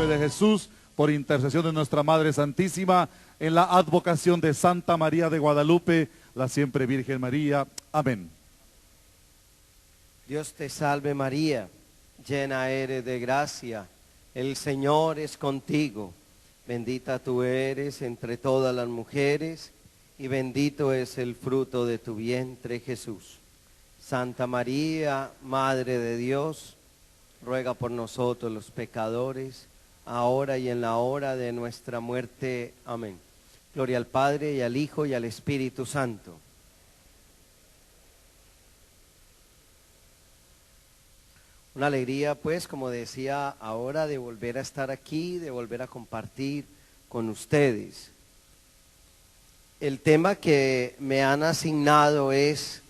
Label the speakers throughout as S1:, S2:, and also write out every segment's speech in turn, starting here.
S1: de Jesús, por intercesión de nuestra Madre Santísima, en la advocación de Santa María de Guadalupe, la siempre Virgen María. Amén.
S2: Dios te salve María, llena eres de gracia, el Señor es contigo. Bendita tú eres entre todas las mujeres, y bendito es el fruto de tu vientre, Jesús. Santa María, Madre de Dios, ruega por nosotros los pecadores, ahora y en la hora de nuestra muerte. Amén. Gloria al Padre, y al Hijo, y al Espíritu Santo. Una alegría, pues, como decía ahora, de volver a estar aquí, de volver a compartir con ustedes. El tema que me han asignado es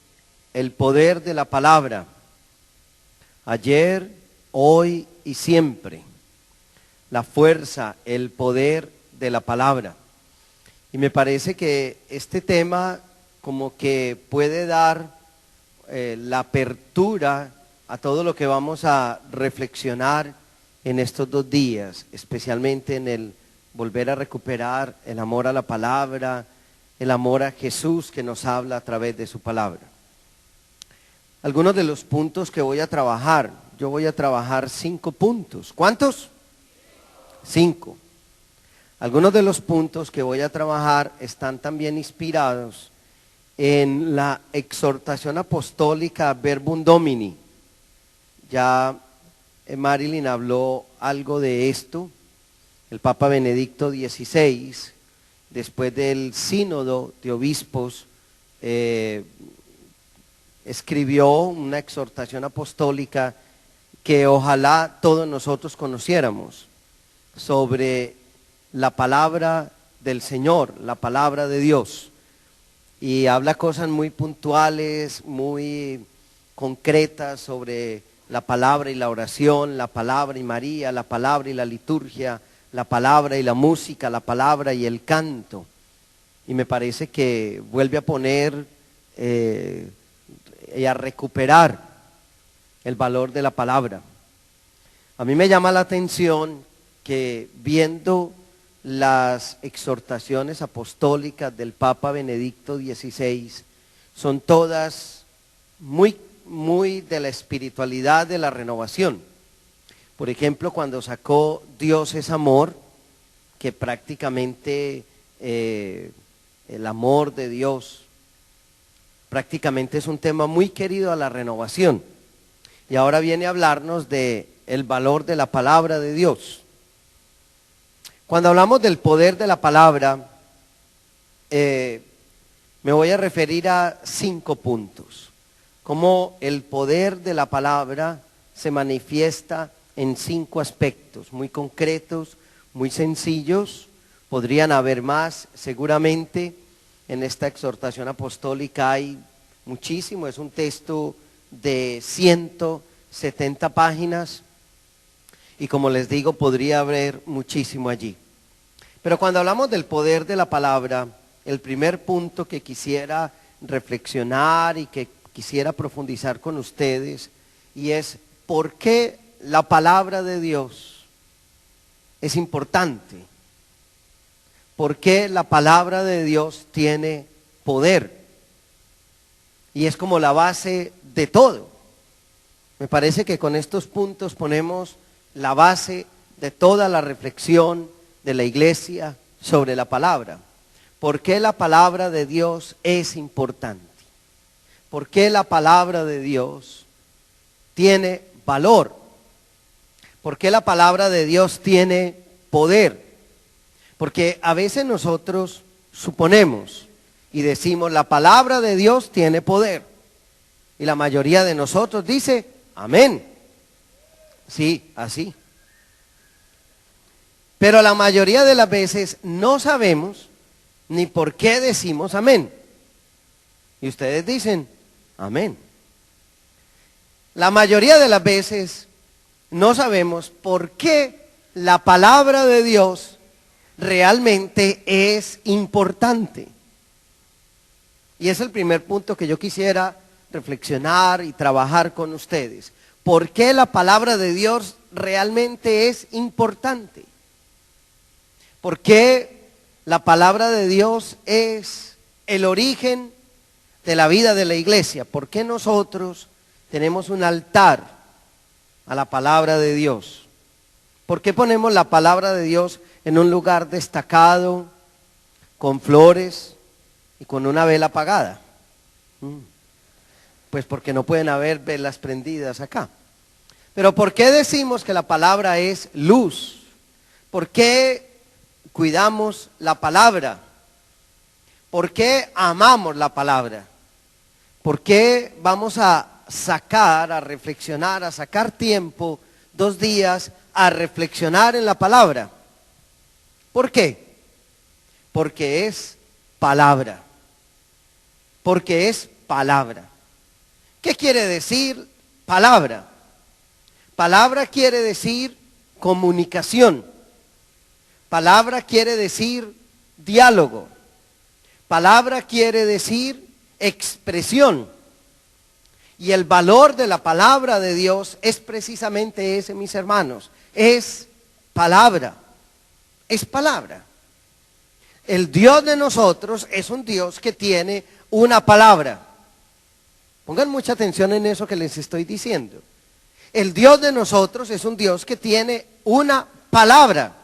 S2: el poder de la palabra, ayer, hoy y siempre. La fuerza, el poder de la palabra. Y me parece que este tema como que puede dar la apertura a todo lo que vamos a reflexionar en estos 2 días, especialmente en el volver a recuperar el amor a la palabra, el amor a Jesús que nos habla a través de su palabra. Algunos de los puntos que voy a trabajar, yo voy a trabajar 5 puntos. ¿Cuántos? 5. Algunos de los puntos que voy a trabajar están también inspirados en la exhortación apostólica Verbum Domini. Ya Marilyn habló algo de esto. El Papa Benedicto XVI, después del sínodo de obispos, escribió una exhortación apostólica que ojalá todos nosotros conociéramos, sobre la palabra del Señor, la palabra de Dios. Y habla cosas muy puntuales, muy concretas sobre la palabra y la oración, la palabra y María, la palabra y la liturgia, la palabra y la música, la palabra y el canto. Y me parece que vuelve a poner y a recuperar el valor de la palabra. A mí me llama la atención que viendo las exhortaciones apostólicas del Papa Benedicto XVI, son todas muy de la espiritualidad de la renovación. Por ejemplo, cuando sacó Dios es amor, que prácticamente el amor de Dios prácticamente es un tema muy querido a la renovación. Y ahora viene a hablarnos de el valor de la palabra de Dios. Cuando hablamos del poder de la palabra, me voy a referir a 5 puntos. Cómo el poder de la palabra se manifiesta en 5 aspectos muy concretos, muy sencillos. Podrían haber más, seguramente. En esta exhortación apostólica hay muchísimo. Es un texto de 170 páginas. Y como les digo, podría haber muchísimo allí. Pero cuando hablamos del poder de la palabra, el primer punto que quisiera reflexionar y que quisiera profundizar con ustedes, y es por qué la palabra de Dios es importante. ¿Por qué la palabra de Dios tiene poder? Y es como la base de todo. Me parece que con estos puntos ponemos la base de toda la reflexión de la iglesia sobre la palabra. ¿Por qué la palabra de Dios es importante? ¿Por qué la palabra de Dios tiene valor? ¿Por qué la palabra de Dios tiene poder? Porque a veces nosotros suponemos y decimos, la palabra de Dios tiene poder. Y la mayoría de nosotros dice, amén. Sí, así. Pero la mayoría de las veces no sabemos ni por qué decimos amén. Y ustedes dicen, amén. La mayoría de las veces no sabemos por qué la palabra de Dios realmente es importante. Y es el primer punto que yo quisiera reflexionar y trabajar con ustedes. ¿Por qué la palabra de Dios realmente es importante? ¿Por qué la palabra de Dios es el origen de la vida de la iglesia? ¿Por qué nosotros tenemos un altar a la palabra de Dios? ¿Por qué ponemos la palabra de Dios en un lugar destacado, con flores y con una vela apagada? Pues porque no pueden haber velas prendidas acá. Pero ¿por qué decimos que la palabra es luz? ¿Por qué cuidamos la palabra? ¿Por qué amamos la palabra? ¿Por qué vamos a sacar, a reflexionar, a sacar tiempo, 2 días, a reflexionar en la palabra? ¿Por qué? Porque es palabra. Porque es palabra. ¿Qué quiere decir palabra? Palabra quiere decir comunicación. Palabra quiere decir diálogo. Palabra quiere decir expresión. Y el valor de la palabra de Dios es precisamente ese, mis hermanos. Es palabra. Es palabra. El Dios de nosotros es un Dios que tiene una palabra. Pongan mucha atención en eso que les estoy diciendo. El Dios de nosotros es un Dios que tiene una palabra.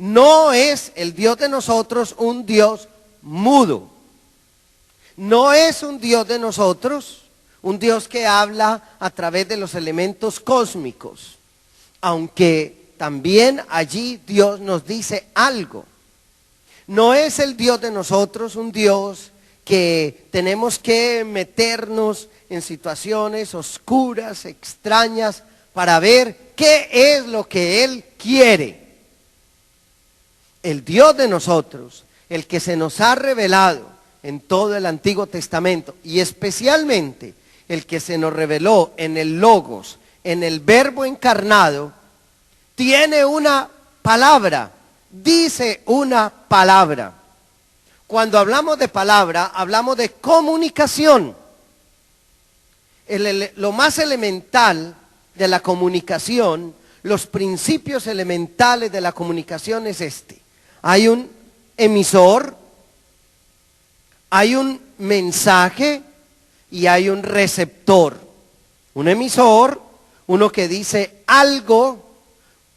S2: No es el Dios de nosotros un Dios mudo. No es un Dios de nosotros un Dios que habla a través de los elementos cósmicos. Aunque también allí Dios nos dice algo. No es el Dios de nosotros un Dios que tenemos que meternos en situaciones oscuras, extrañas, para ver qué es lo que Él quiere. El Dios de nosotros, el que se nos ha revelado en todo el Antiguo Testamento, y especialmente el que se nos reveló en el Logos, en el Verbo encarnado, tiene una palabra, dice una palabra. Cuando hablamos de palabra, hablamos de comunicación. Lo más elemental de la comunicación, los principios elementales de la comunicación es este. Hay un emisor, hay un mensaje y hay un receptor. Un emisor, uno que dice algo,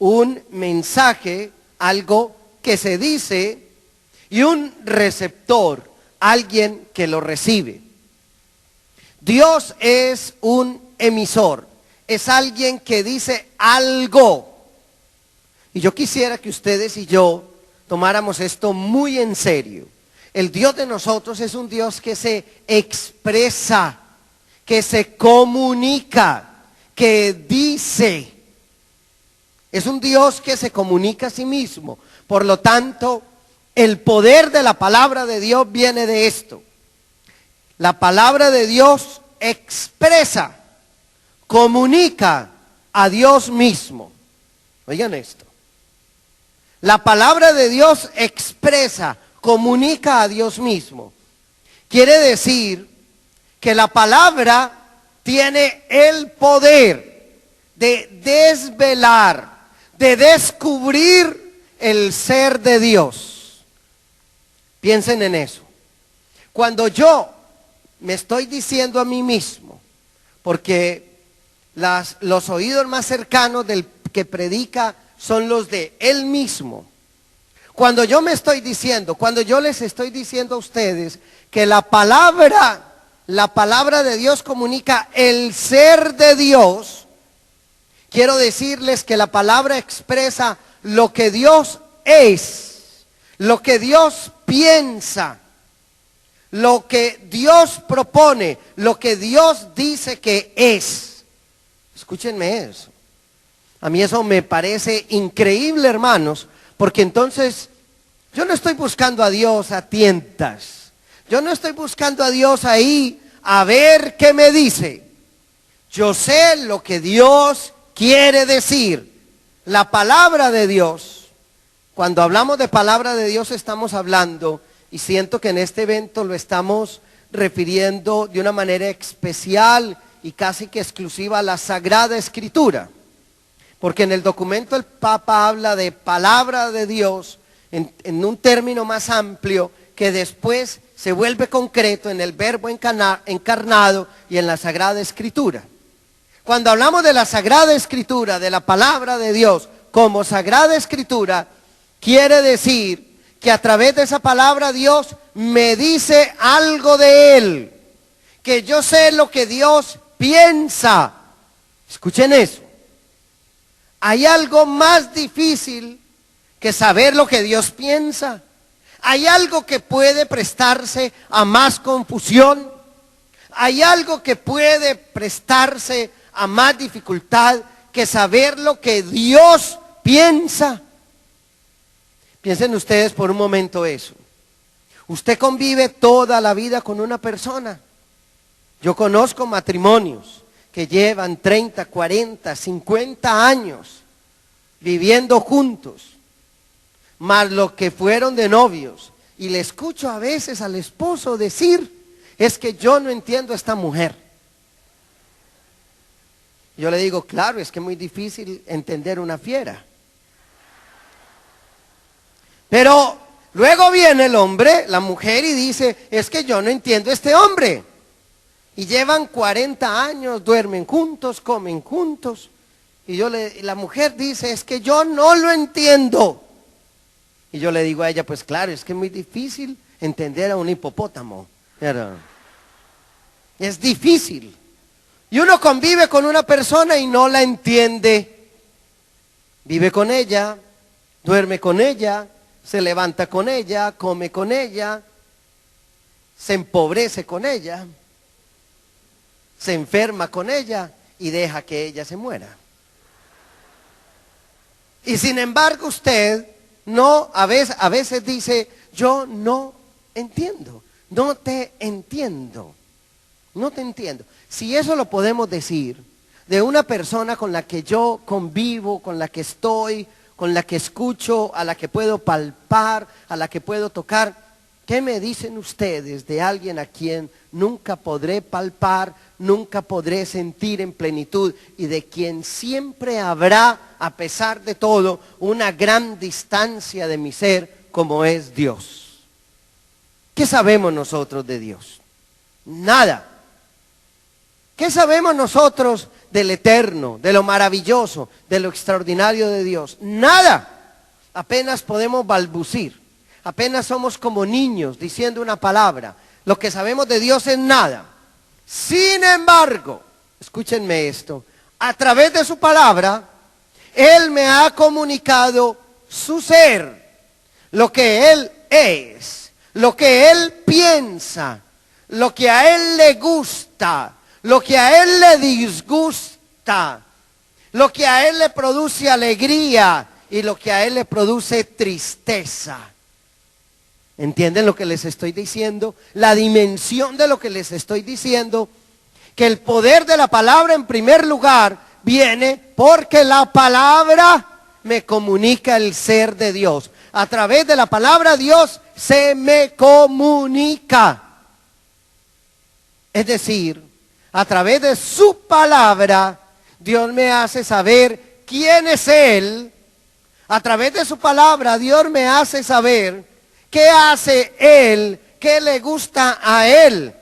S2: un mensaje, algo que se dice, y un receptor, alguien que lo recibe. Dios es un emisor, es alguien que dice algo. Y yo quisiera que ustedes y yo tomáramos esto muy en serio. El Dios de nosotros es un Dios que se expresa, que se comunica, que dice. Es un Dios que se comunica a sí mismo. Por lo tanto, el poder de la palabra de Dios viene de esto. La palabra de Dios expresa, comunica a Dios mismo. Oigan esto. La palabra de Dios expresa, comunica a Dios mismo. Quiere decir que la palabra tiene el poder de desvelar, de descubrir el ser de Dios. Piensen en eso. Cuando yo me estoy diciendo a mí mismo, porque los oídos más cercanos del que predica son los de él mismo. Cuando yo me estoy diciendo, cuando yo les estoy diciendo a ustedes que la palabra de Dios comunica el ser de Dios, quiero decirles que la palabra expresa lo que Dios es, lo que Dios piensa, lo que Dios propone, lo que Dios dice que es. Escúchenme eso. A mí eso me parece increíble, hermanos, porque entonces yo no estoy buscando a Dios a tientas. Yo no estoy buscando a Dios ahí a ver qué me dice. Yo sé lo que Dios quiere decir. La palabra de Dios, cuando hablamos de palabra de Dios estamos hablando, y siento que en este evento lo estamos refiriendo de una manera especial y casi que exclusiva a la Sagrada Escritura. Porque en el documento el Papa habla de palabra de Dios en un término más amplio que después se vuelve concreto en el Verbo encarnado y en la Sagrada Escritura. Cuando hablamos de la Sagrada Escritura, de la palabra de Dios como Sagrada Escritura, quiere decir que a través de esa palabra Dios me dice algo de Él, que yo sé lo que Dios piensa. Escuchen eso. Hay algo más difícil que saber lo que Dios piensa. Hay algo que puede prestarse a más confusión. Hay algo que puede prestarse a más dificultad que saber lo que Dios piensa. Piensen ustedes por un momento eso. Usted convive toda la vida con una persona. Yo conozco matrimonios que llevan 30, 40, 50 años viviendo juntos, más lo que fueron de novios. Y le escucho a veces al esposo decir, es que yo no entiendo a esta mujer. Yo le digo, claro, es que es muy difícil entender una fiera. Pero luego viene el hombre, la mujer, y dice, es que yo no entiendo a este hombre. Y llevan 40 años, duermen juntos, comen juntos. Y la mujer dice, es que yo no lo entiendo. Y yo le digo a ella, pues claro, es que es muy difícil entender a un hipopótamo. Pero es difícil. Y uno convive con una persona y no la entiende. Vive con ella, duerme con ella, se levanta con ella, come con ella, se empobrece con ella, se enferma con ella y deja que ella se muera. Y sin embargo usted no, a veces dice, yo no entiendo, no te entiendo, no te entiendo. Si eso lo podemos decir de una persona con la que yo convivo, con la que estoy, con la que escucho, a la que puedo palpar, a la que puedo tocar, ¿qué me dicen ustedes de alguien a quien nunca podré palpar, nunca podré sentir en plenitud y de quien siempre habrá, a pesar de todo, una gran distancia de mi ser como es Dios? ¿Qué sabemos nosotros de Dios? Nada. ¿Qué sabemos nosotros del eterno, de lo maravilloso, de lo extraordinario de Dios? Nada. Apenas podemos balbucir. Apenas somos como niños diciendo una palabra. Lo que sabemos de Dios es nada. Sin embargo, escúchenme esto, a través de su palabra, Él me ha comunicado su ser, lo que Él es, lo que Él piensa, lo que a Él le gusta, lo que a Él le disgusta, lo que a Él le produce alegría y lo que a Él le produce tristeza. ¿Entienden lo que les estoy diciendo? La dimensión de lo que les estoy diciendo, que el poder de la palabra en primer lugar viene porque la palabra me comunica el ser de Dios. A través de la palabra Dios se me comunica. Es decir, a través de su palabra Dios me hace saber quién es Él. A través de su palabra Dios me hace saber qué hace Él, qué le gusta a Él.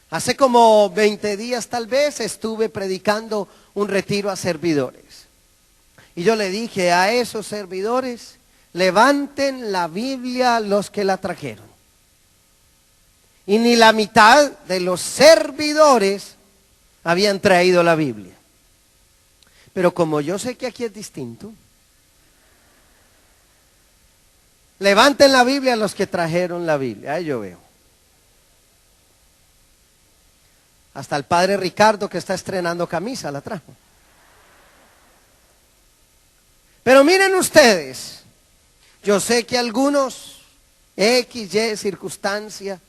S2: Hace como 20 días tal vez estuve predicando un retiro a servidores. Y yo le dije a esos servidores, levanten la Biblia los que la trajeron. Y ni la mitad de los servidores habían traído la Biblia. Pero como yo sé que aquí es distinto, levanten la Biblia los que trajeron la Biblia. Ahí yo veo. Hasta el padre Ricardo, que está estrenando camisa, la trajo. Pero miren ustedes, yo sé que algunos, X, Y circunstancia,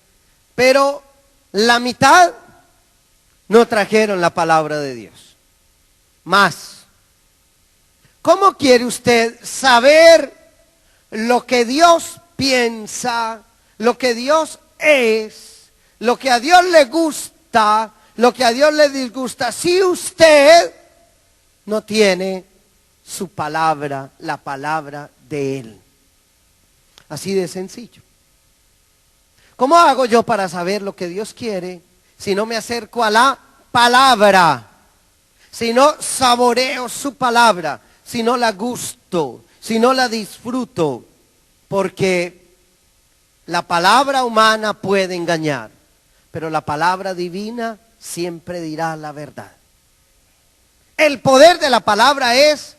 S2: pero la mitad no trajeron la palabra de Dios. Más. ¿Cómo quiere usted saber lo que Dios piensa, lo que Dios es, lo que a Dios le gusta, lo que a Dios le disgusta, si usted no tiene su palabra, la palabra de Él. Así de sencillo. ¿Cómo hago yo para saber lo que Dios quiere si no me acerco a la palabra? Si no saboreo su palabra, si no la gusto, si no la disfruto, porque la palabra humana puede engañar, pero la palabra divina siempre dirá la verdad. El poder de la palabra es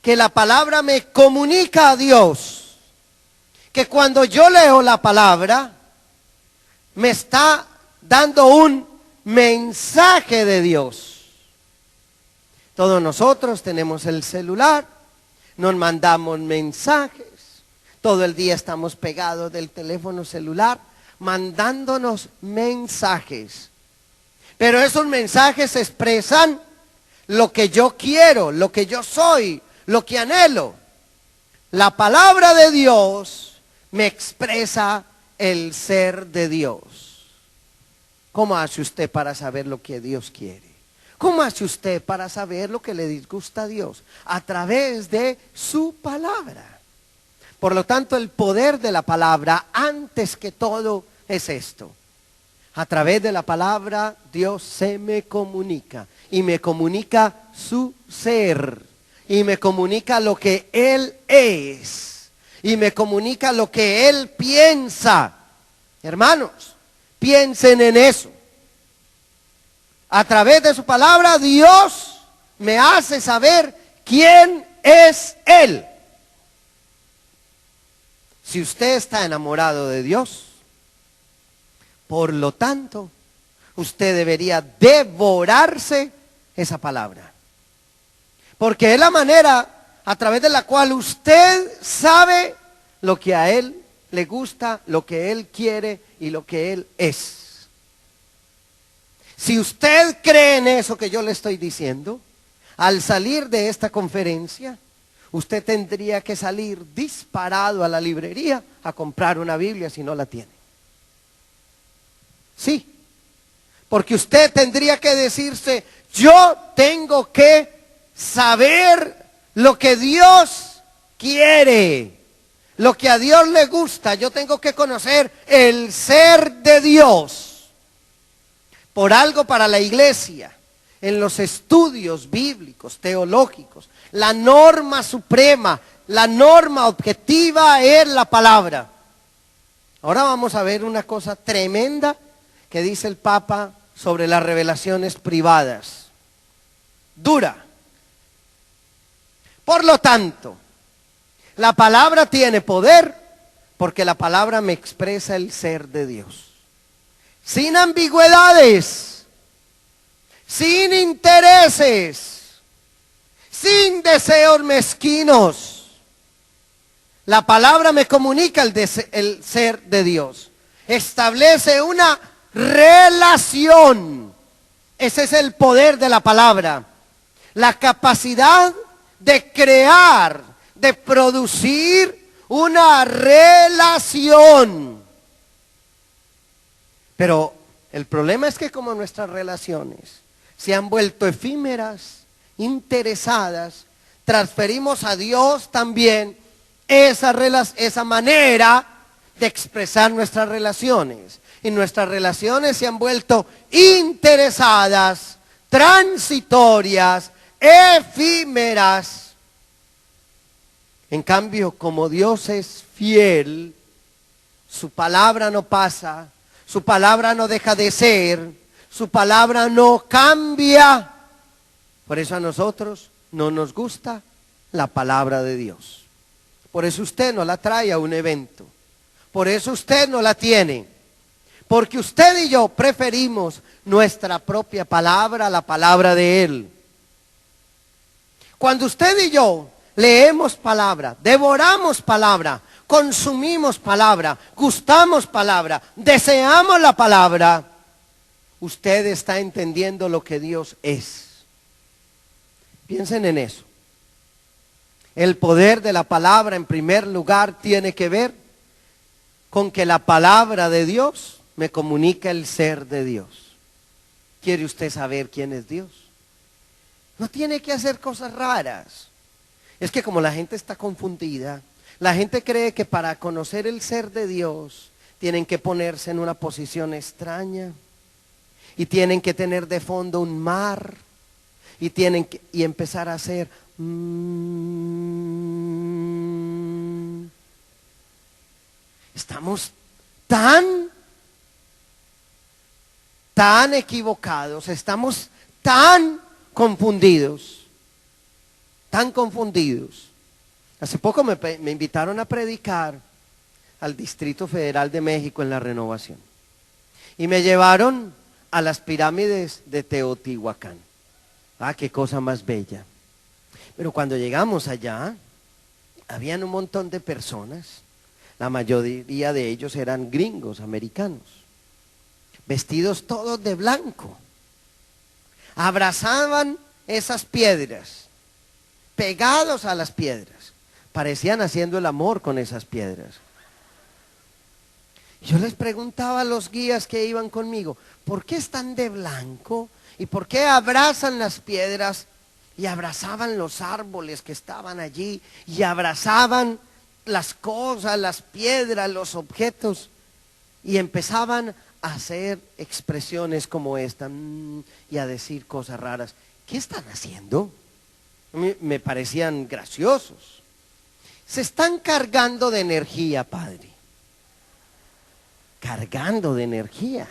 S2: que la palabra me comunica a Dios, que cuando yo leo la palabra, me está dando un mensaje de Dios. Todos nosotros tenemos el celular, nos mandamos mensajes, todo el día estamos pegados del teléfono celular, mandándonos mensajes. Pero esos mensajes expresan lo que yo quiero, lo que yo soy, lo que anhelo. La palabra de Dios me expresa el ser de Dios. ¿Cómo hace usted para saber lo que Dios quiere? ¿Cómo hace usted para saber lo que le disgusta a Dios? A través de su palabra. Por lo tanto, el poder de la palabra, antes que todo, es esto. A través de la palabra, Dios se me comunica. Y me comunica su ser. Y me comunica lo que Él es. Y me comunica lo que Él piensa. Hermanos, piensen en eso. A través de su palabra, Dios me hace saber quién es Él. Si usted está enamorado de Dios, por lo tanto, usted debería devorarse esa palabra. Porque es la manera a través de la cual usted sabe lo que a Él le gusta, lo que Él quiere y lo que Él es. Si usted cree en eso que yo le estoy diciendo, al salir de esta conferencia, usted tendría que salir disparado a la librería a comprar una Biblia si no la tiene. Sí, porque usted tendría que decirse, yo tengo que saber lo que Dios quiere, lo que a Dios le gusta. Yo tengo que conocer el ser de Dios. Por algo para la iglesia, en los estudios bíblicos, teológicos, la norma suprema, la norma objetiva es la palabra. Ahora vamos a ver una cosa tremenda que dice el Papa sobre las revelaciones privadas. Dura. Por lo tanto, la palabra tiene poder porque la palabra me expresa el ser de Dios. Sin ambigüedades, sin intereses, sin deseos mezquinos. La palabra me comunica el ser de Dios. Establece una relación. Ese es el poder de la palabra. La capacidad de crear, de producir una relación. Pero el problema es que como nuestras relaciones se han vuelto efímeras, interesadas, transferimos a Dios también esa manera de expresar nuestras relaciones. Y nuestras relaciones se han vuelto interesadas, transitorias, efímeras. En cambio, como Dios es fiel, su palabra no pasa, su palabra no deja de ser, su palabra no cambia. Por eso a nosotros no nos gusta la palabra de Dios. Por eso usted no la trae a un evento. Por eso usted no la tiene. Porque usted y yo preferimos nuestra propia palabra a la palabra de Él. Cuando usted y yo leemos palabra, devoramos palabra, consumimos palabra, gustamos palabra, deseamos la palabra, usted está entendiendo lo que Dios es. Piensen en eso. El poder de la palabra, en primer lugar, tiene que ver con que la palabra de Dios me comunica el ser de Dios. ¿Quiere usted saber quién es Dios? No tiene que hacer cosas raras. Es que como la gente está confundida, la gente cree que para conocer el ser de Dios tienen que ponerse en una posición extraña y tienen que tener de fondo un mar y empezar a hacer Estamos tan equivocados, estamos tan confundidos. Hace poco me invitaron a predicar al Distrito Federal de México en la Renovación. Y me llevaron a las pirámides de Teotihuacán. Ah, qué cosa más bella. Pero cuando llegamos allá, habían un montón de personas. La mayoría de ellos eran gringos, americanos, vestidos todos de blanco. Abrazaban esas piedras, pegados a las piedras. Parecían haciendo el amor con esas piedras. Yo les preguntaba a los guías que iban conmigo, ¿por qué están de blanco? ¿Y por qué abrazan las piedras? Y abrazaban los árboles que estaban allí, y abrazaban las cosas, las piedras, los objetos, y empezaban a hacer expresiones como esta y a decir cosas raras. ¿Qué están haciendo? Me parecían graciosos. Se están cargando de energía, Padre. Cargando de energía.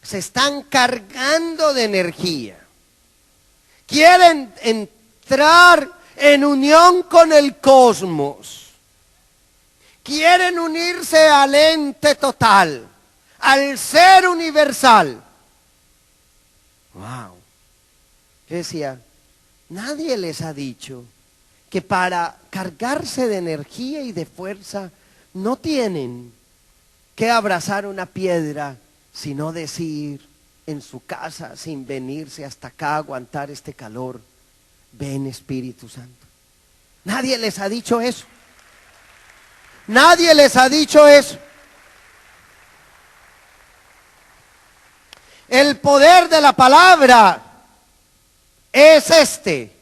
S2: Se están cargando de energía. Quieren entrar en unión con el cosmos. Quieren unirse al ente total, al ser universal. Wow. Yo decía, nadie les ha dicho que para cargarse de energía y de fuerza no tienen que abrazar una piedra, sino decir en su casa, sin venirse hasta acá a aguantar este calor: ven, Espíritu Santo. Nadie les ha dicho eso. Nadie les ha dicho eso. El poder de la palabra es este.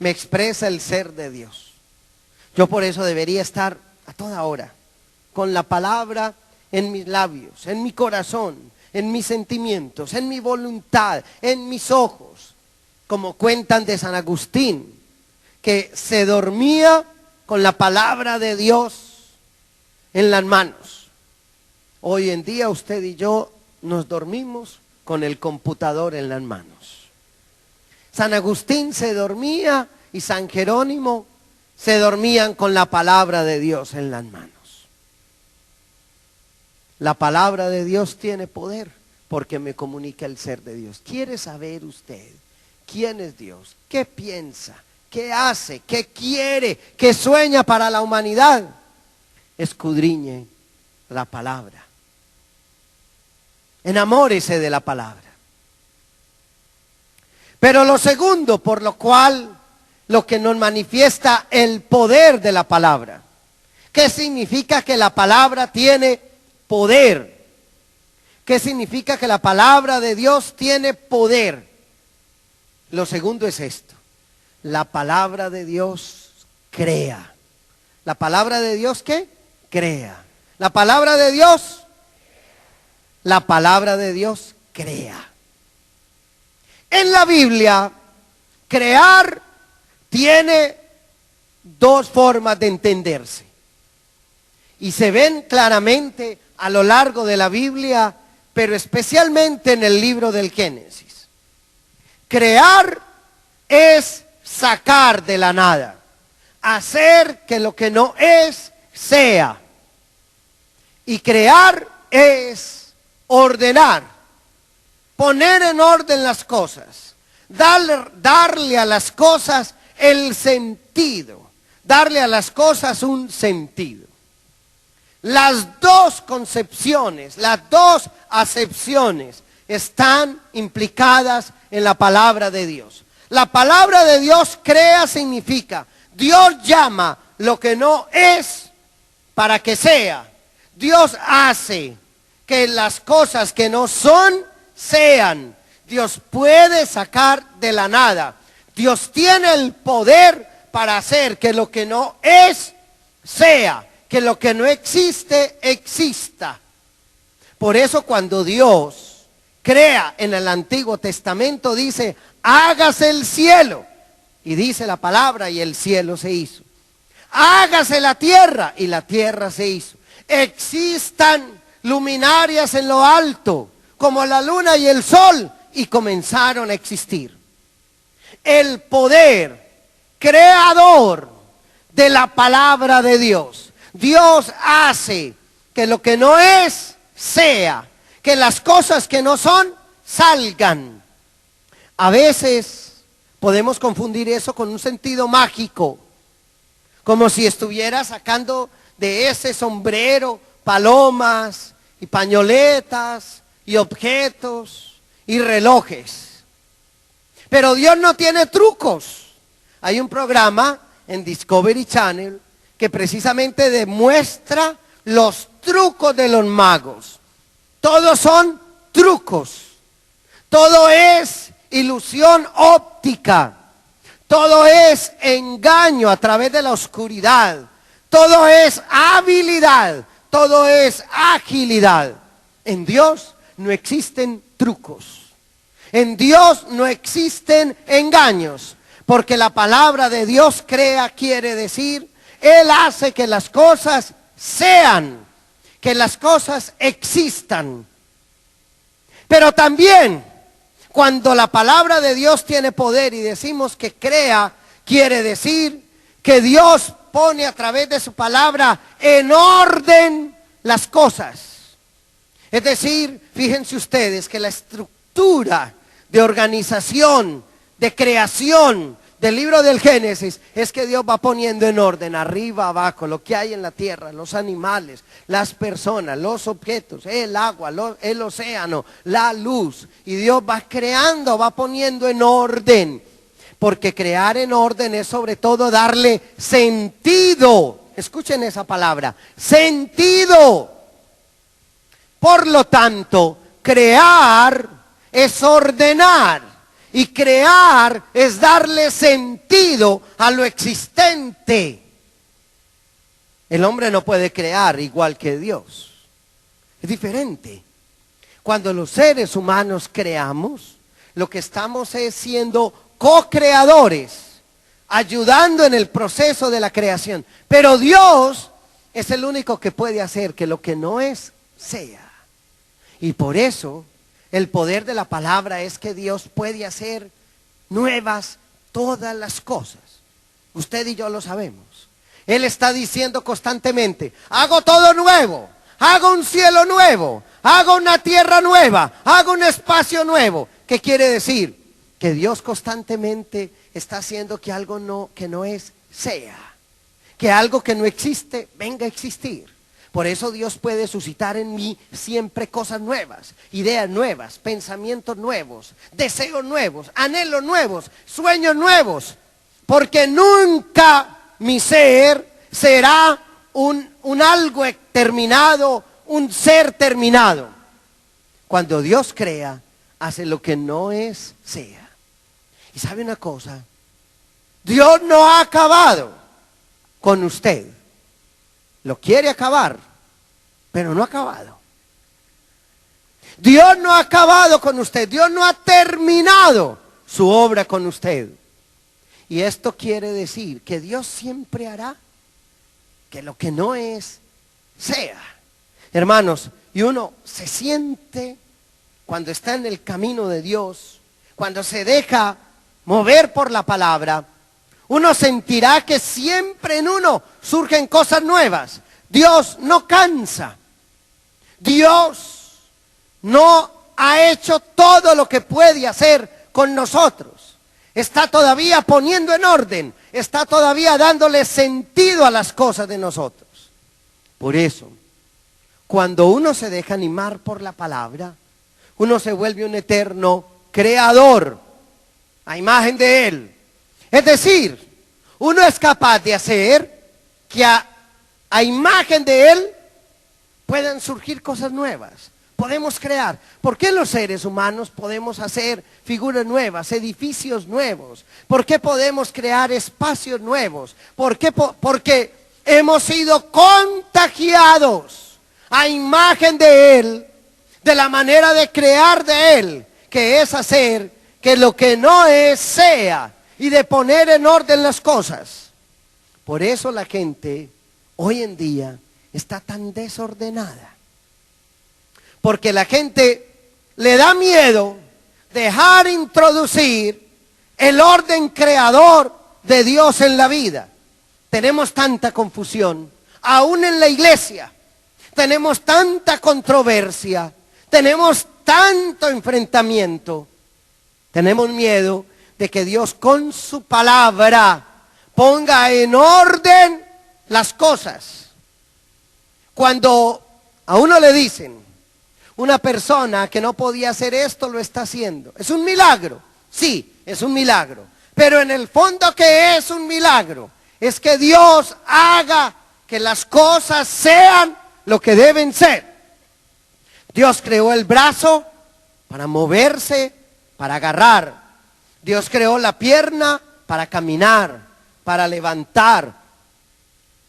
S2: Me expresa el ser de Dios. Yo por eso debería estar a toda hora con la palabra en mis labios, en mi corazón, en mis sentimientos, en mi voluntad, en mis ojos. Como cuentan de San Agustín, que se dormía con la palabra de Dios en las manos. Hoy en día usted y yo nos dormimos con el computador en las manos. San Agustín se dormía y San Jerónimo se dormían con la palabra de Dios en las manos. La palabra de Dios tiene poder porque me comunica el ser de Dios. ¿Quiere saber usted quién es Dios? ¿Qué piensa? ¿Qué hace? ¿Qué quiere? ¿Qué sueña para la humanidad? Escudriñe la palabra. Enamórese de la palabra. Pero lo segundo, por lo cual, lo que nos manifiesta el poder de la palabra. ¿Qué significa que la palabra tiene poder? ¿Qué significa que la palabra de Dios tiene poder? Lo segundo es esto: la palabra de Dios crea. ¿La palabra de Dios qué? Crea. La palabra de Dios, la palabra de Dios crea. En la Biblia, crear tiene dos formas de entenderse. Y se ven claramente a lo largo de la Biblia, pero especialmente en el libro del Génesis. Crear es sacar de la nada, hacer que lo que no es, sea. Y crear es ordenar, poner en orden las cosas, darle a las cosas el sentido, darle a las cosas un sentido. Las dos concepciones, las dos acepciones están implicadas en la palabra de Dios. La palabra de Dios crea significa, Dios llama lo que no es para que sea. Dios hace que las cosas que no son, sean. Dios puede sacar de la nada. Dios tiene el poder para hacer que lo que no es, sea, que lo que no existe, exista. Por eso cuando Dios crea en el Antiguo Testamento, dice, hágase el cielo. Y dice la palabra, y el cielo se hizo. Hágase la tierra, y la tierra se hizo. Existan luminarias en lo alto, como la luna y el sol, y comenzaron a existir. El poder creador de la palabra de Dios. Dios hace que lo que no es, sea. Que las cosas que no son, salgan. A veces podemos confundir eso con un sentido mágico. Como si estuviera sacando de ese sombrero palomas y pañoletas y objetos y relojes. Pero Dios no tiene trucos. Hay un programa en Discovery Channel que precisamente demuestra los trucos de los magos. Todos son trucos. Todo es ilusión óptica. Todo es engaño a través de la oscuridad. Todo es habilidad. Todo es agilidad. En Dios no existen trucos. En Dios no existen engaños. Porque la palabra de Dios crea, quiere decir, Él hace que las cosas sean, que las cosas existan. Pero también, cuando la palabra de Dios tiene poder y decimos que crea, quiere decir que Dios pone a través de su palabra en orden las cosas. Es decir, fíjense ustedes que la estructura de organización, de creación del libro del Génesis es que Dios va poniendo en orden arriba, abajo, lo que hay en la tierra, los animales, las personas, los objetos, el agua, el océano, la luz. Y Dios va creando, va poniendo en orden. Porque crear en orden es sobre todo darle sentido. Escuchen esa palabra, sentido. Por lo tanto, crear es ordenar. Y crear es darle sentido a lo existente. El hombre no puede crear igual que Dios. Es diferente. Cuando los seres humanos creamos, lo que estamos es siendo co-creadores, ayudando en el proceso de la creación. Pero Dios es el único que puede hacer que lo que no es, sea. Y por eso el poder de la palabra es que Dios puede hacer nuevas todas las cosas. Usted y yo lo sabemos. Él está diciendo constantemente, hago todo nuevo, hago un cielo nuevo, hago una tierra nueva, hago un espacio nuevo. ¿Qué quiere decir? Que Dios constantemente está haciendo que algo que no es, sea. Que algo que no existe, venga a existir. Por eso Dios puede suscitar en mí siempre cosas nuevas, ideas nuevas, pensamientos nuevos, deseos nuevos, anhelos nuevos, sueños nuevos. Porque nunca mi ser será un algo terminado, un ser terminado. Cuando Dios crea, hace lo que no es, sea. Y sabe una cosa, Dios no ha acabado con usted. Lo quiere acabar, pero no ha acabado. Dios no ha acabado con usted. Dios no ha terminado su obra con usted. Y esto quiere decir que Dios siempre hará que lo que no es, sea. Hermanos, y uno se siente cuando está en el camino de Dios, cuando se deja mover por la palabra, uno sentirá que siempre en uno surgen cosas nuevas. Dios no cansa. Dios no ha hecho todo lo que puede hacer con nosotros. Está todavía poniendo en orden. Está todavía dándole sentido a las cosas de nosotros. Por eso, cuando uno se deja animar por la palabra, uno se vuelve un eterno creador a imagen de Él. Es decir, uno es capaz de hacer que a imagen de Él puedan surgir cosas nuevas. Podemos crear. ¿Por qué los seres humanos podemos hacer figuras nuevas, edificios nuevos? ¿Por qué podemos crear espacios nuevos? ¿Por qué? Porque hemos sido contagiados a imagen de Él, de la manera de crear de Él, que es hacer que lo que no es sea, y de poner en orden las cosas. Por eso la gente hoy en día está tan desordenada. Porque la gente le da miedo dejar introducir el orden creador de Dios en la vida. Tenemos tanta confusión, aún en la iglesia. Tenemos tanta controversia, tenemos tanto enfrentamiento. Tenemos miedo de que Dios con su palabra ponga en orden las cosas. Cuando a uno le dicen, una persona que no podía hacer esto lo está haciendo, ¿es un milagro? Sí, es un milagro. Pero en el fondo, ¿qué es un milagro? Es que Dios haga que las cosas sean lo que deben ser. Dios creó el brazo para moverse, para agarrar. Dios creó la pierna para caminar, para levantar.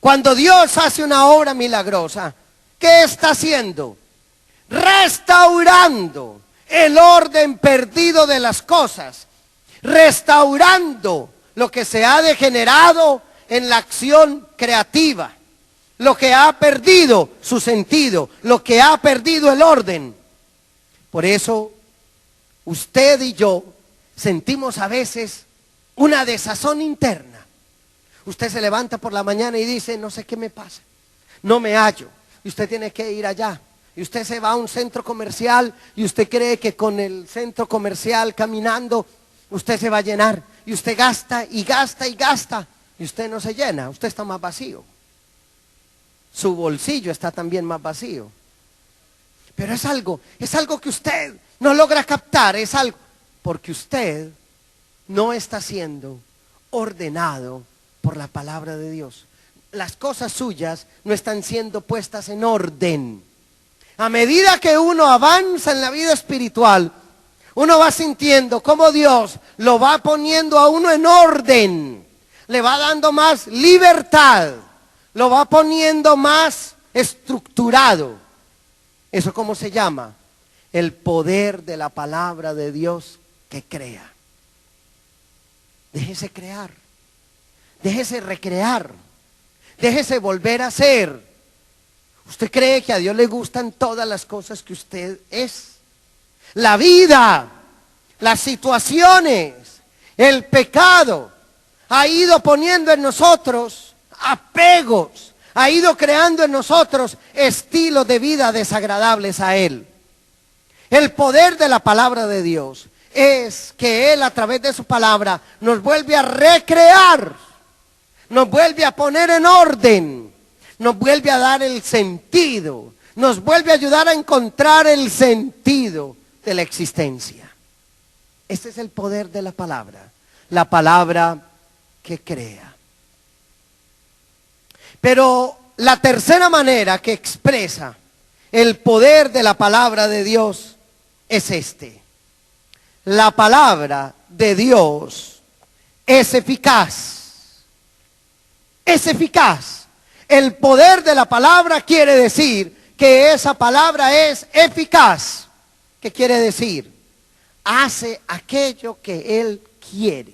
S2: Cuando Dios hace una obra milagrosa, ¿qué está haciendo? Restaurando el orden perdido de las cosas, restaurando lo que se ha degenerado en la acción creativa, lo que ha perdido su sentido, lo que ha perdido el orden. Por eso usted y yo sentimos a veces una desazón interna. Usted se levanta por la mañana y dice, no sé qué me pasa, no me hallo, y usted tiene que ir allá. Y usted se va a un centro comercial y usted cree que con el centro comercial caminando usted se va a llenar. Y usted gasta y gasta y gasta y usted no se llena, usted está más vacío. Su bolsillo está también más vacío. Pero es algo que usted no logra captar, es algo porque usted no está siendo ordenado por la palabra de Dios. Las cosas suyas no están siendo puestas en orden. A medida que uno avanza en la vida espiritual, uno va sintiendo cómo Dios lo va poniendo a uno en orden, le va dando más libertad, lo va poniendo más estructurado. ¿Eso cómo se llama? El poder de la palabra de Dios que crea. Déjese crear, déjese recrear, déjese volver a ser. ¿Usted cree que a Dios le gustan todas las cosas que usted es? La vida, las situaciones, el pecado ha ido poniendo en nosotros apegos, ha ido creando en nosotros estilos de vida desagradables a Él. El poder de la palabra de Dios es que Él a través de su palabra nos vuelve a recrear, nos vuelve a poner en orden, nos vuelve a dar el sentido, nos vuelve a ayudar a encontrar el sentido de la existencia. Este es el poder de la palabra que crea. Pero la tercera manera que expresa el poder de la palabra de Dios es este. La palabra de Dios es eficaz. Es eficaz. El poder de la palabra quiere decir que esa palabra es eficaz. ¿Qué quiere decir? Hace aquello que Él quiere.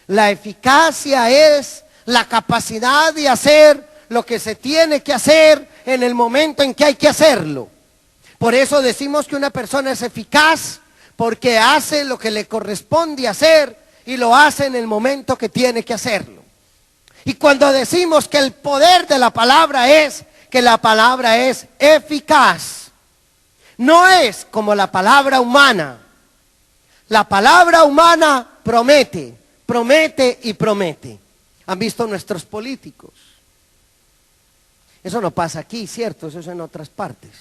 S2: La eficacia es la capacidad de hacer lo que se tiene que hacer en el momento en que hay que hacerlo. Por eso decimos que una persona es eficaz porque hace lo que le corresponde hacer y lo hace en el momento que tiene que hacerlo. Y cuando decimos que el poder de la palabra es que la palabra es eficaz, no es como la palabra humana. La palabra humana promete, promete y promete. ¿Han visto nuestros políticos? Eso no pasa aquí, ¿cierto? Eso es en otras partes.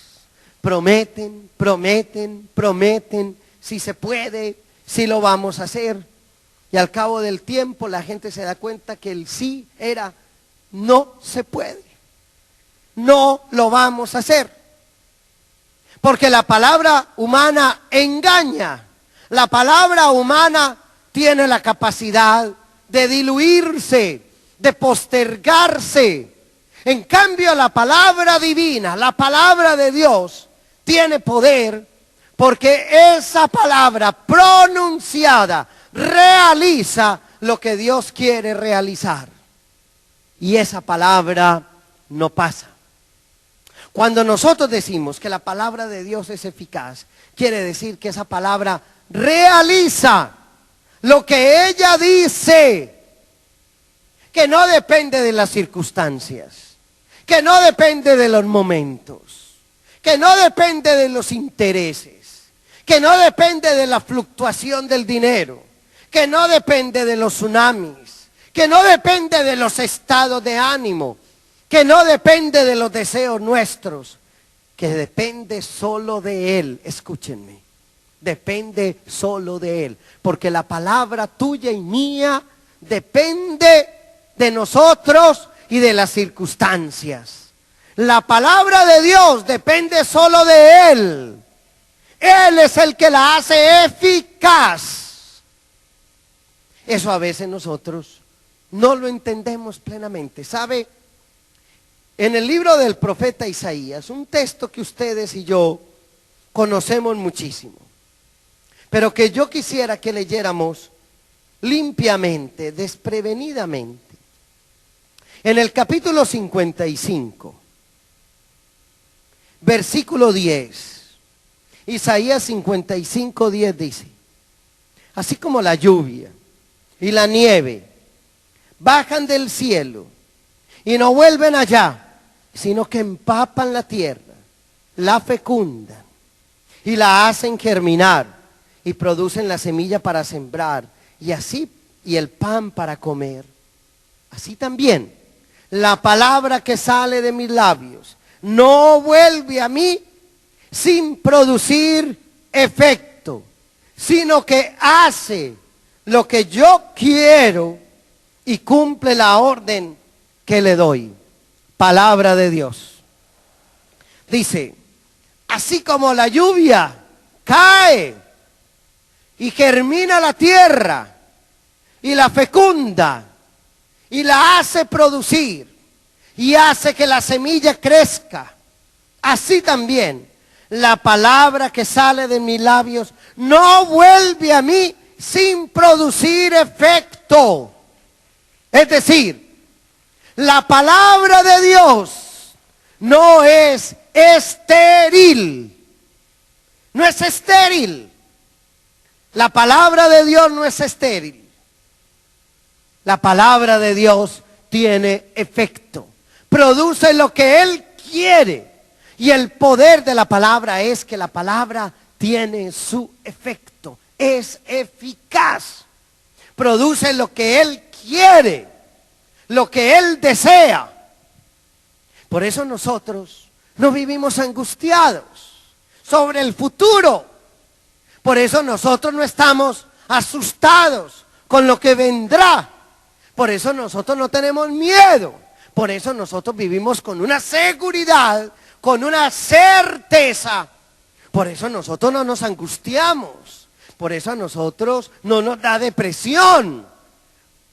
S2: Prometen, prometen, prometen, si se puede, si lo vamos a hacer. Y al cabo del tiempo la gente se da cuenta que el sí era no se puede. No lo vamos a hacer. Porque la palabra humana engaña. La palabra humana tiene la capacidad de diluirse, de postergarse. En cambio, la palabra divina, la palabra de Dios, tiene poder porque esa palabra pronunciada realiza lo que Dios quiere realizar. Y esa palabra no pasa. Cuando nosotros decimos que la palabra de Dios es eficaz, quiere decir que esa palabra realiza lo que ella dice, que no depende de las circunstancias, que no depende de los momentos, que no depende de los intereses, que no depende de la fluctuación del dinero, que no depende de los tsunamis, que no depende de los estados de ánimo, que no depende de los deseos nuestros, que depende solo de Él. Escúchenme, depende solo de Él, porque la palabra tuya y mía depende de nosotros y de las circunstancias. La palabra de Dios depende solo de Él. Él es el que la hace eficaz. Eso a veces nosotros no lo entendemos plenamente. ¿Sabe? En el libro del profeta Isaías, un texto que ustedes y yo conocemos muchísimo, pero que yo quisiera que leyéramos limpiamente, desprevenidamente. En el capítulo 55, versículo 10, Isaías 55, 10 dice: así como la lluvia y la nieve bajan del cielo y no vuelven allá, sino que empapan la tierra, la fecundan y la hacen germinar y producen la semilla para sembrar y el pan para comer. Así también la palabra que sale de mis labios no vuelve a mí sin producir efecto, sino que hace lo que yo quiero y cumple la orden que le doy. Palabra de Dios. Dice: así como la lluvia cae y germina la tierra y la fecunda y la hace producir y hace que la semilla crezca, así también la palabra que sale de mis labios no vuelve a mí sin producir efecto. Es decir, la palabra de Dios no es estéril. No es estéril. La palabra de Dios no es estéril. La palabra de Dios tiene efecto. Produce lo que Él quiere. Y el poder de la palabra es que la palabra tiene su efecto. Es eficaz. Produce lo que Él quiere, lo que Él desea. Por eso nosotros no vivimos angustiados sobre el futuro. Por eso nosotros no estamos asustados con lo que vendrá. Por eso nosotros no tenemos miedo. Por eso nosotros vivimos con una seguridad, con una certeza. Por eso nosotros no nos angustiamos. Por eso a nosotros no nos da depresión.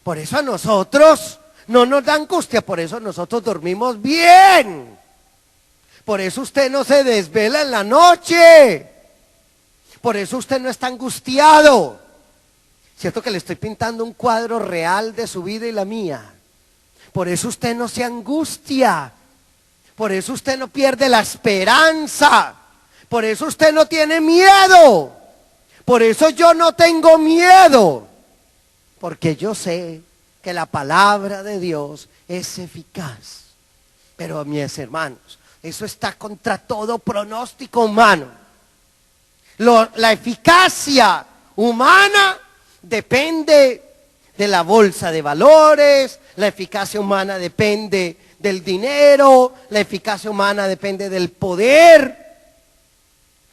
S2: Por eso a nosotros no nos da angustia. Por eso nosotros dormimos bien. Por eso usted no se desvela en la noche. Por eso usted no está angustiado. Cierto que le estoy pintando un cuadro real de su vida y la mía. Por eso usted no se angustia. Por eso usted no pierde la esperanza. Por eso usted no tiene miedo. Por eso yo no tengo miedo. Porque yo sé que la palabra de Dios es eficaz. Pero mis hermanos, eso está contra todo pronóstico humano. La eficacia humana depende de la bolsa de valores, la eficacia humana depende del dinero, la eficacia humana depende del poder.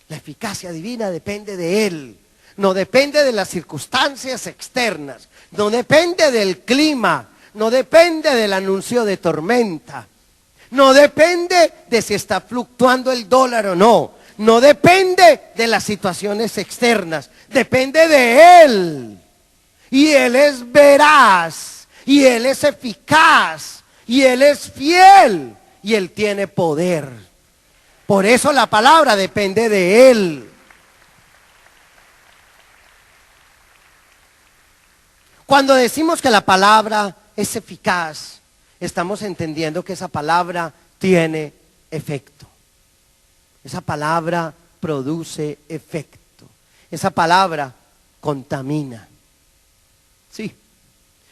S2: La eficacia divina depende de Él. No depende de las circunstancias externas, no depende del clima, no depende del anuncio de tormenta, no depende de si está fluctuando el dólar o no, no depende de las situaciones externas, depende de Él. Y Él es veraz, y Él es eficaz, y Él es fiel, y Él tiene poder. Por eso la palabra depende de Él. Cuando decimos que la palabra es eficaz, estamos entendiendo que esa palabra tiene efecto. Esa palabra produce efecto. Esa palabra contamina. Sí.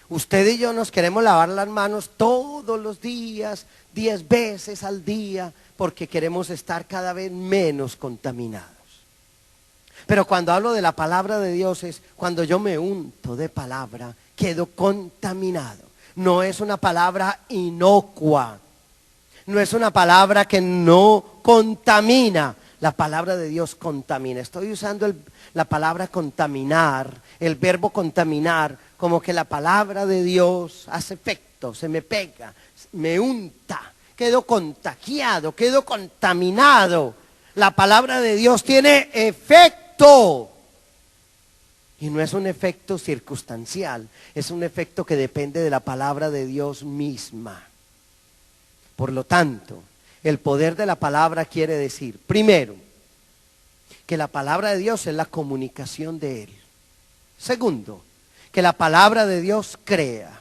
S2: Usted y yo nos queremos lavar las manos todos los días, 10 veces al día, porque queremos estar cada vez menos contaminados. Pero cuando hablo de la palabra de Dios es cuando yo me unto de palabra, quedo contaminado. No es una palabra inocua. No es una palabra que no contamina. La palabra de Dios contamina. Estoy usando la palabra contaminar, el verbo contaminar, como que la palabra de Dios hace efecto, se me pega, me unta, quedo contagiado, quedo contaminado. La palabra de Dios tiene efecto. Y no es un efecto circunstancial, es un efecto que depende de la palabra de Dios misma. Por lo tanto, el poder de la palabra quiere decir, primero, que la palabra de Dios es la comunicación de Él. Segundo, que la palabra de Dios crea.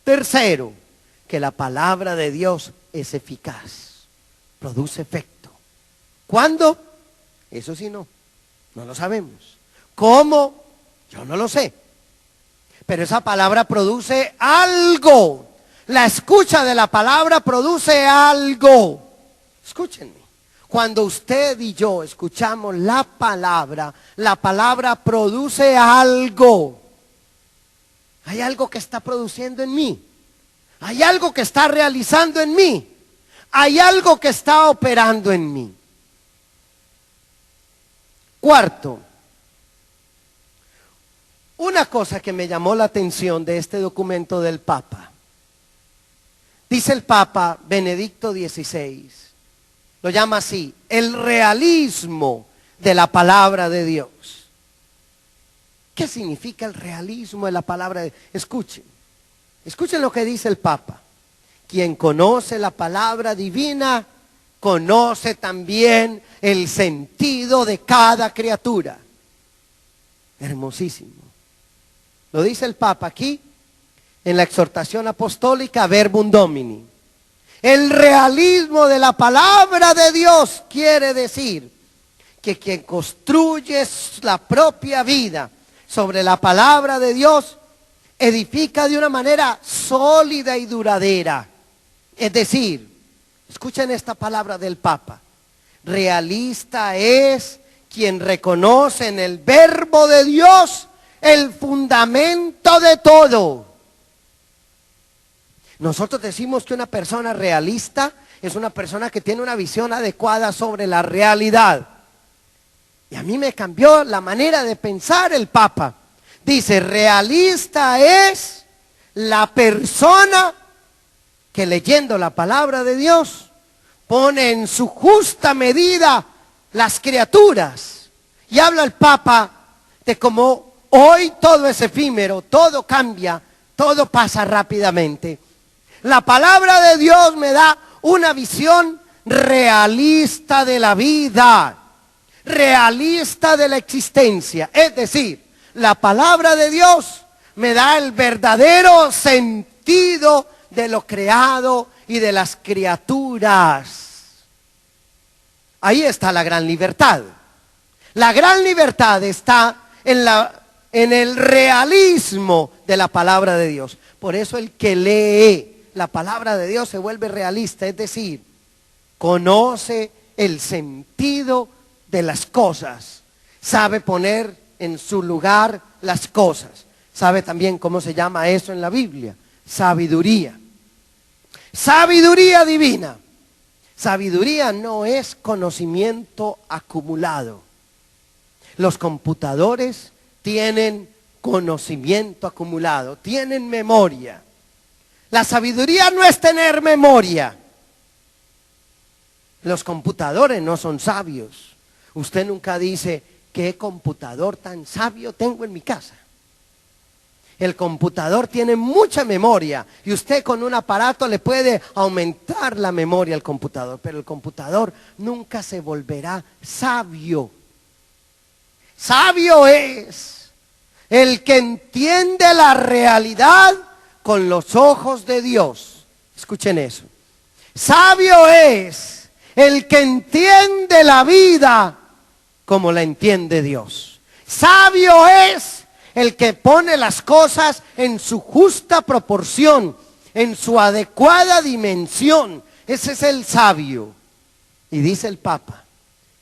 S2: Tercero, que la palabra de Dios es eficaz, produce efecto. ¿Cuándo? Eso sí no lo sabemos. ¿Cómo? Yo no lo sé. Pero esa palabra produce algo. La escucha de la palabra produce algo. Escúchenme. Cuando usted y yo escuchamos la palabra produce algo. Hay algo que está produciendo en mí. Hay algo que está realizando en mí. Hay algo que está operando en mí. Cuarto, una cosa que me llamó la atención de este documento del Papa. Dice el Papa Benedicto XVI, lo llama así, el realismo de la palabra de Dios. ¿Qué significa el realismo de la palabra de Dios? Escuchen lo que dice el Papa. Quien conoce la palabra divina, conoce también el sentido de cada criatura. Hermosísimo. Lo dice el Papa aquí, en la exhortación apostólica Verbum Domini. El realismo de la palabra de Dios quiere decir que quien construye la propia vida sobre la palabra de Dios, edifica de una manera sólida y duradera. Es decir, escuchen esta palabra del Papa, realista es quien reconoce en el verbo de Dios el fundamento de todo. Nosotros decimos que una persona realista es una persona que tiene una visión adecuada sobre la realidad. Y a mí me cambió la manera de pensar el Papa. Dice, realista es la persona que leyendo la palabra de Dios pone en su justa medida las criaturas. Y habla el Papa de cómo hoy todo es efímero, todo cambia, todo pasa rápidamente. La palabra de Dios me da una visión realista de la vida, realista de la existencia. Es decir, la palabra de Dios me da el verdadero sentido de lo creado y de las criaturas. Ahí está la gran libertad. La gran libertad está en el realismo de la palabra de Dios. Por eso el que lee la palabra de Dios se vuelve realista, es decir, conoce el sentido de las cosas, sabe poner en su lugar las cosas, sabe también cómo se llama eso en la Biblia, sabiduría. Sabiduría divina. Sabiduría no es conocimiento acumulado. Los computadores tienen conocimiento acumulado, tienen memoria. La sabiduría no es tener memoria. Los computadores no son sabios. Usted nunca dice, ¿qué computador tan sabio tengo en mi casa? El computador tiene mucha memoria y usted con un aparato le puede aumentar la memoria al computador, pero el computador nunca se volverá sabio. Sabio es el que entiende la realidad con los ojos de Dios. Escuchen eso. Sabio es el que entiende la vida como la entiende Dios. Sabio es el que pone las cosas en su justa proporción, en su adecuada dimensión. Ese es el sabio. Y dice el Papa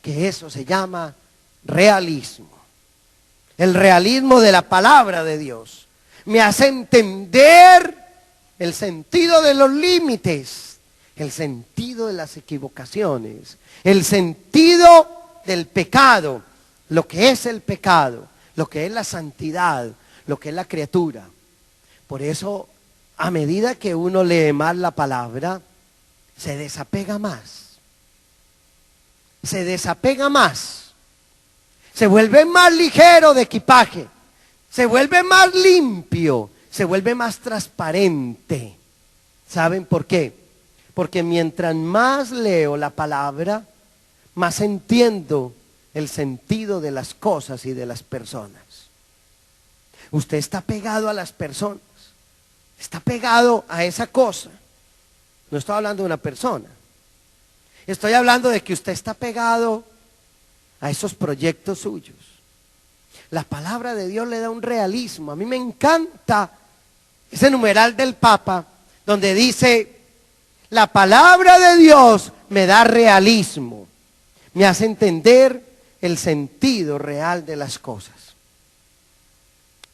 S2: que eso se llama realismo. El realismo de la palabra de Dios me hace entender el sentido de los límites, el sentido de las equivocaciones, el sentido del pecado, lo que es el pecado, lo que es la santidad, lo que es la criatura. Por eso, a medida que uno lee más la palabra, se desapega más. Se desapega más. Se vuelve más ligero de equipaje. Se vuelve más limpio. Se vuelve más transparente. ¿Saben por qué? Porque mientras más leo la palabra, más entiendo el sentido de las cosas y de las personas. Usted está pegado a las personas, está pegado a esa cosa. No estoy hablando de una persona, estoy hablando de que usted está pegado a esos proyectos suyos. La palabra de Dios le da un realismo. A mí me encanta ese numeral del Papa donde dice: la palabra de Dios me da realismo, me hace entender el sentido real de las cosas.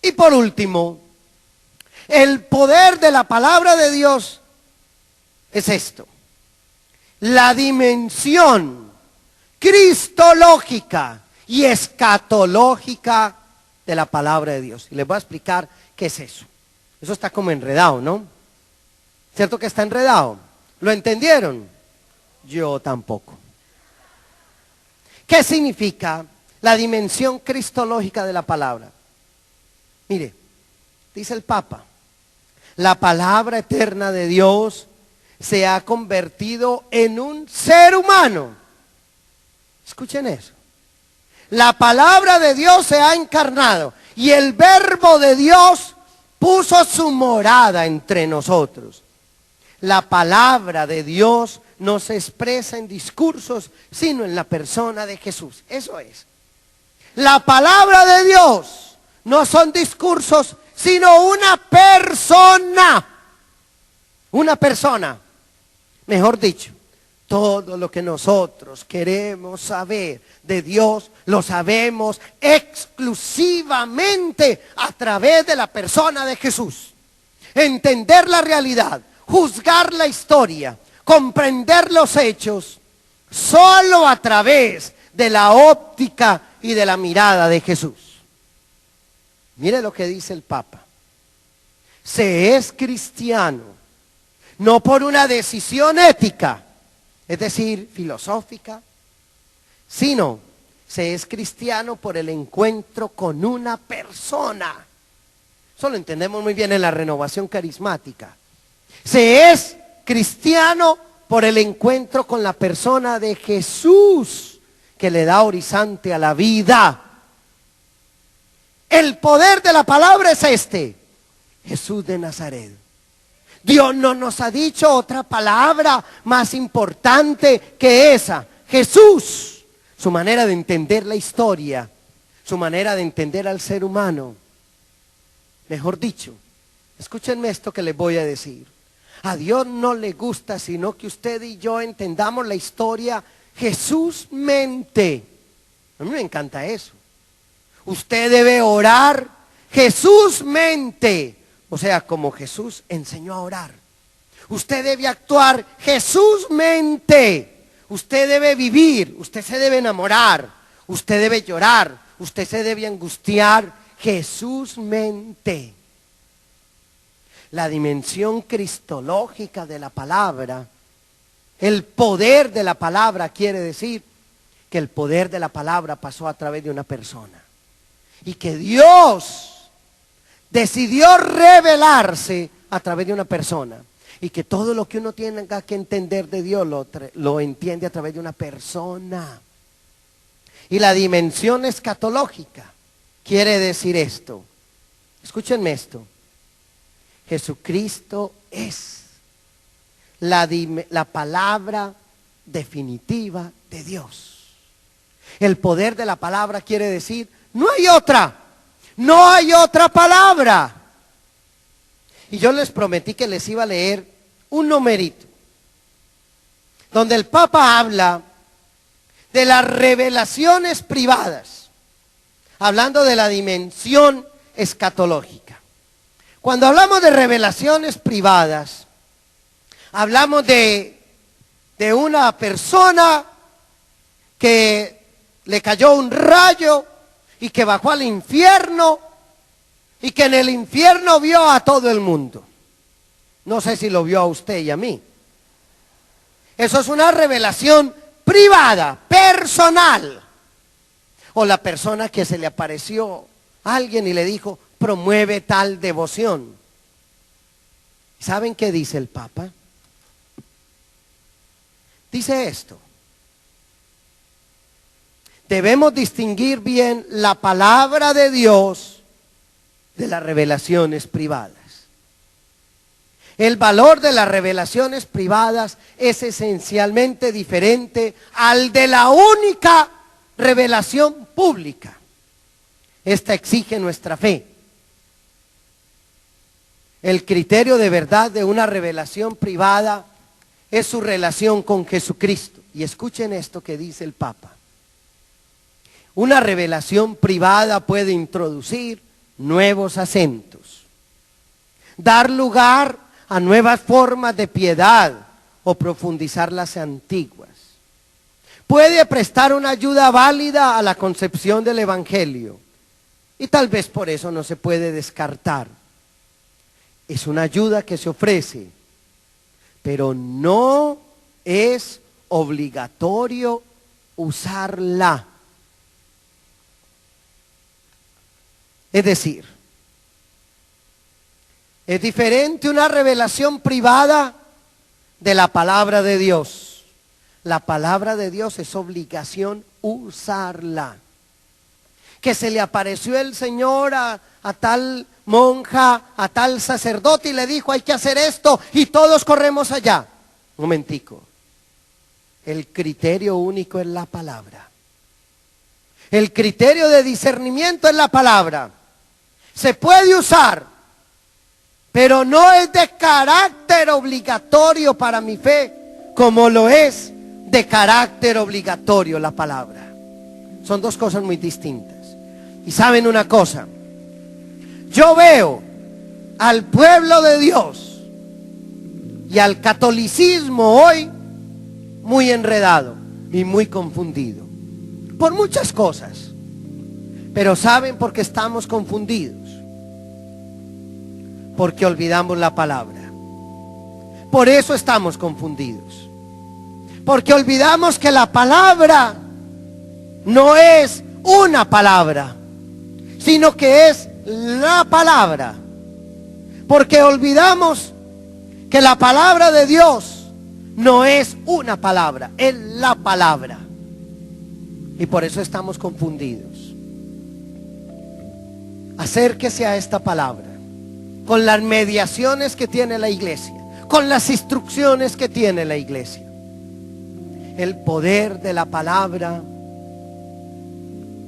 S2: Y por último, el poder de la palabra de Dios es esto: la dimensión cristológica y escatológica de la palabra de Dios. Y les voy a explicar qué es eso. Eso está como enredado, ¿no? ¿Cierto que está enredado? ¿Lo entendieron? Yo tampoco. ¿Qué significa la dimensión cristológica de la palabra? Mire, dice el Papa, la palabra eterna de Dios se ha convertido en un ser humano. Escuchen eso. La palabra de Dios se ha encarnado y el verbo de Dios puso su morada entre nosotros. La palabra de Dios no se expresa en discursos, sino en la persona de Jesús. Eso es. La palabra de Dios no son discursos, sino una persona. Una persona. Mejor dicho, todo lo que nosotros queremos saber de Dios, lo sabemos exclusivamente a través de la persona de Jesús. Entender la realidad, juzgar la historia, comprender los hechos, solo a través de la óptica y de la mirada de Jesús. Mire lo que dice el Papa. Se es cristiano, no por una decisión ética, es decir, filosófica, sino se es cristiano por el encuentro con una persona. Eso lo entendemos muy bien en la renovación carismática. Se es cristiano por el encuentro con la persona de Jesús, que le da horizonte a la vida. El poder de la palabra es este: Jesús de Nazaret. Dios no nos ha dicho otra palabra más importante que esa. Jesús, su manera de entender la historia, su manera de entender al ser humano. Mejor dicho, escúchenme esto que les voy a decir. A Dios no le gusta sino que usted y yo entendamos la historia Jesús mente. A mí me encanta eso. Usted debe orar Jesús mente. O sea, como Jesús enseñó a orar. Usted debe actuar Jesús mente. Usted debe vivir, usted se debe enamorar, usted debe llorar, usted se debe angustiar Jesús mente. La dimensión cristológica de la palabra, el poder de la palabra quiere decir que el poder de la palabra pasó a través de una persona. Y que Dios decidió revelarse a través de una persona. Y que todo lo que uno tenga que entender de Dios lo entiende a través de una persona. Y la dimensión escatológica quiere decir esto. Escúchenme esto. Jesucristo es la palabra definitiva de Dios. El poder de la palabra quiere decir, no hay otra palabra. Y yo les prometí que les iba a leer un numerito, donde el Papa habla de las revelaciones privadas, hablando de la dimensión escatológica. Cuando hablamos de revelaciones privadas, hablamos de una persona que le cayó un rayo y que bajó al infierno y que en el infierno vio a todo el mundo. No sé si lo vio a usted y a mí. Eso es una revelación privada, personal. O la persona que se le apareció a alguien y le dijo, promueve tal devoción. ¿Saben qué dice el Papa? Dice esto: debemos distinguir bien la palabra de Dios de las revelaciones privadas. El valor de las revelaciones privadas es esencialmente diferente al de la única revelación pública. Esta exige nuestra fe. El criterio de verdad de una revelación privada es su relación con Jesucristo. Y escuchen esto que dice el Papa. Una revelación privada puede introducir nuevos acentos, dar lugar a nuevas formas de piedad o profundizar las antiguas. Puede prestar una ayuda válida a la concepción del Evangelio y tal vez por eso no se puede descartar. Es una ayuda que se ofrece, pero no es obligatorio usarla. Es decir, es diferente una revelación privada de la palabra de Dios. La palabra de Dios es obligación usarla. Que se le apareció el Señor a tal monja, a tal sacerdote y le dijo, hay que hacer esto, y todos corremos allá. Un momentico. El criterio único es la palabra. El criterio de discernimiento es la palabra. Se puede usar, pero no es de carácter obligatorio para mi fe, como lo es de carácter obligatorio la palabra. Son dos cosas muy distintas. Y saben una cosa, yo veo al pueblo de Dios y al catolicismo hoy muy enredado y muy confundido por muchas cosas. Pero ¿saben por qué estamos confundidos? Porque olvidamos la palabra. Por eso estamos confundidos. Porque olvidamos que la palabra no es una palabra, sino que es la palabra. Porque olvidamos que la palabra de Dios no es una palabra, es la palabra. Y por eso estamos confundidos. Acérquese a esta palabra con las mediaciones que tiene la iglesia, con las instrucciones que tiene la iglesia. El poder de la palabra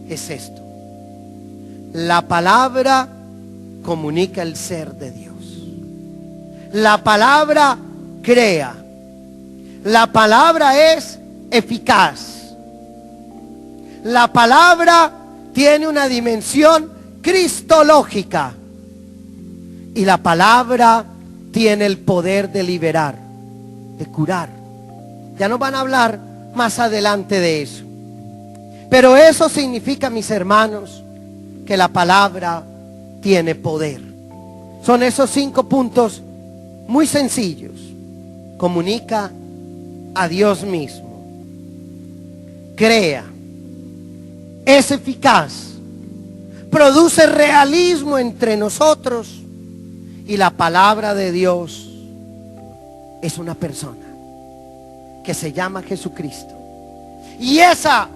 S2: es esto. La palabra comunica el ser de Dios. La palabra crea. La palabra es eficaz. La palabra tiene una dimensión cristológica. Y la palabra tiene el poder de liberar, de curar. Ya nos van a hablar más adelante de eso. Pero eso significa, mis hermanos, que la palabra tiene poder. Son esos 5 puntos muy sencillos. Comunica a Dios mismo. Crea. es eficaz, produce realismo entre nosotros, y la palabra de Dios es una persona que se llama Jesucristo. Y esa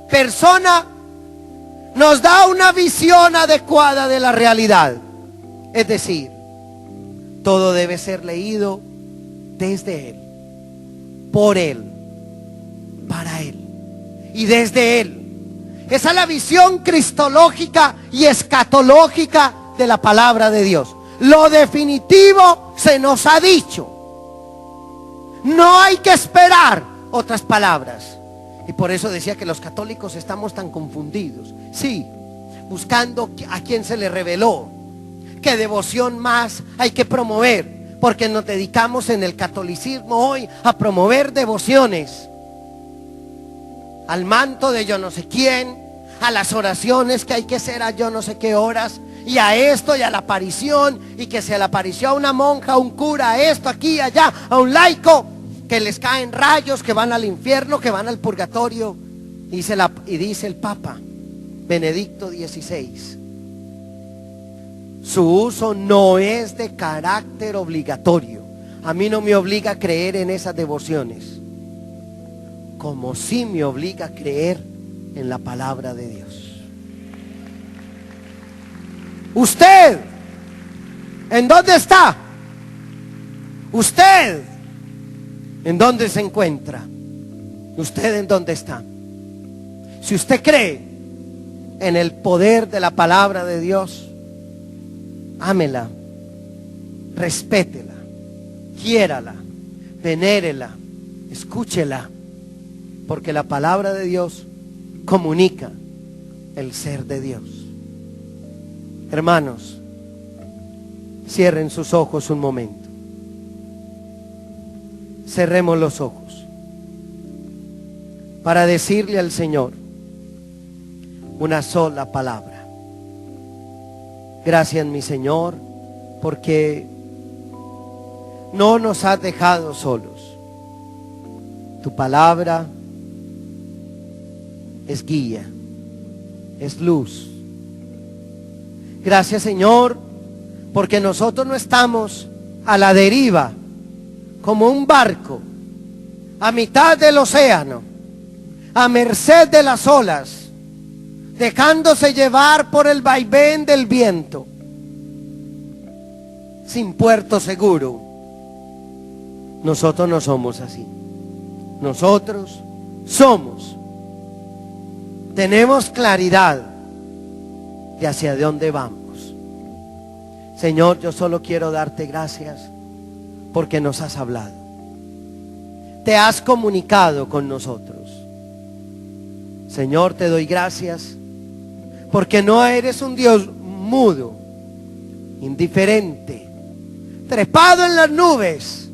S2: persona nos da una visión adecuada de la realidad. Es decir, todo debe ser leído desde Él, por Él, para Él y desde Él. Esa es la visión cristológica y escatológica de la palabra de Dios. Lo definitivo se nos ha dicho. No hay que esperar otras palabras. Y por eso decía que los católicos estamos tan confundidos. Sí, buscando a quien se le reveló. ¿Qué devoción más hay que promover? Porque nos dedicamos en el catolicismo hoy a promover devociones. Al manto de yo no sé quién, a las oraciones que hay que hacer a yo no sé qué horas, y a esto y a la aparición, y que se le apareció a una monja, a un cura, a esto, aquí, allá, a un laico, que les caen rayos, que van al infierno, que van al purgatorio. Y dice el Papa Benedicto XVI, su uso no es de carácter obligatorio. A mí no me obliga a creer en esas devociones, como sí me obliga a creer en la palabra de Dios. Usted, ¿en dónde está? Usted, ¿en dónde se encuentra? ¿Usted en dónde está? Si usted cree en el poder de la palabra de Dios, ámela, respétela, quiérala, venérela, escúchela, porque la palabra de Dios comunica el ser de Dios. Hermanos, cierren sus ojos un momento. Cerremos los ojos para decirle al Señor una sola palabra. Gracias, mi Señor, porque no nos has dejado solos. Tu palabra es guía, es luz. Gracias, Señor, porque nosotros no estamos a la deriva como un barco a mitad del océano, a merced de las olas, dejándose llevar por el vaivén del viento, sin puerto seguro. Nosotros no somos así. Nosotros tenemos claridad de hacia dónde vamos. Señor, yo solo quiero darte gracias porque nos has hablado. Te has comunicado con nosotros. Señor, te doy gracias porque no eres un Dios mudo, indiferente, trepado en las nubes,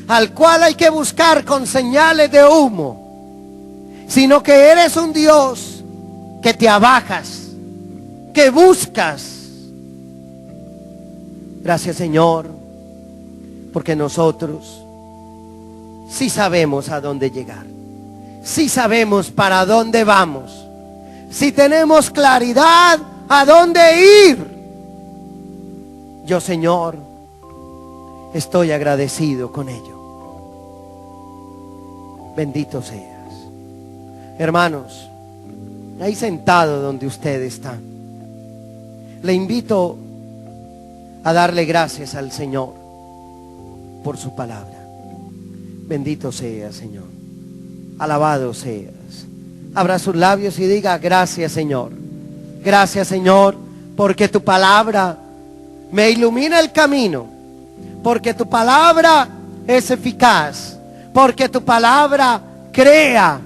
S2: al cual hay que buscar con señales de humo, sino que eres un Dios que te abajas, que buscas. Gracias, Señor, porque nosotros sí sabemos a dónde llegar, sí sabemos para dónde vamos, sí tenemos claridad a dónde ir. Yo, Señor, estoy agradecido con ello. Bendito seas. Hermanos, ahí sentado donde usted está, le invito a darle gracias al Señor por su palabra. Bendito seas, Señor. Alabado seas. Abra sus labios y diga: gracias, Señor. Gracias, Señor, porque tu palabra me ilumina el camino, porque tu palabra es eficaz, porque tu palabra crea,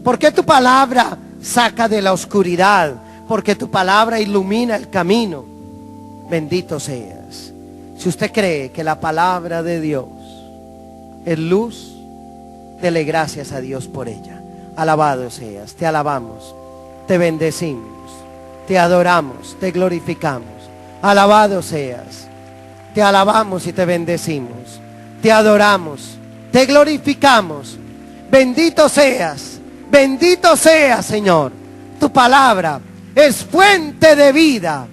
S2: porque tu palabra saca de la oscuridad, porque tu palabra ilumina el camino. Bendito seas. Si usted cree que la palabra de Dios es luz, dele gracias a Dios por ella. Alabado seas. Te alabamos, te bendecimos, te adoramos, te glorificamos. Alabado seas. Te alabamos y te bendecimos, te adoramos, te glorificamos. Bendito seas, Señor. tu palabra es fuente de vida.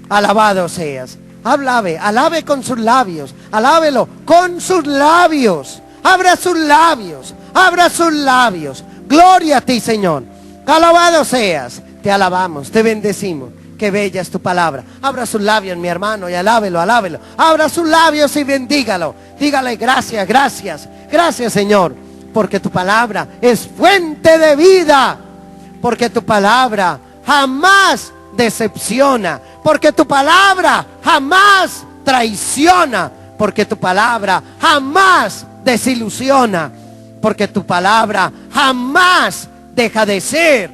S2: Alabado seas. Alabe con sus labios. Alábelo con sus labios. Abra sus labios. Abra sus labios. Gloria a ti, Señor. Alabado seas. Te alabamos, te bendecimos. Qué bella es tu palabra. Abra sus labios, mi hermano, y alábelo, alábelo. Abra sus labios y bendígalo. Dígale gracias, gracias. Gracias, Señor, porque tu palabra es fuente de vida. Porque tu palabra jamás decepciona. Porque tu palabra jamás traiciona. Porque tu palabra jamás desilusiona. Porque tu palabra jamás deja de ser.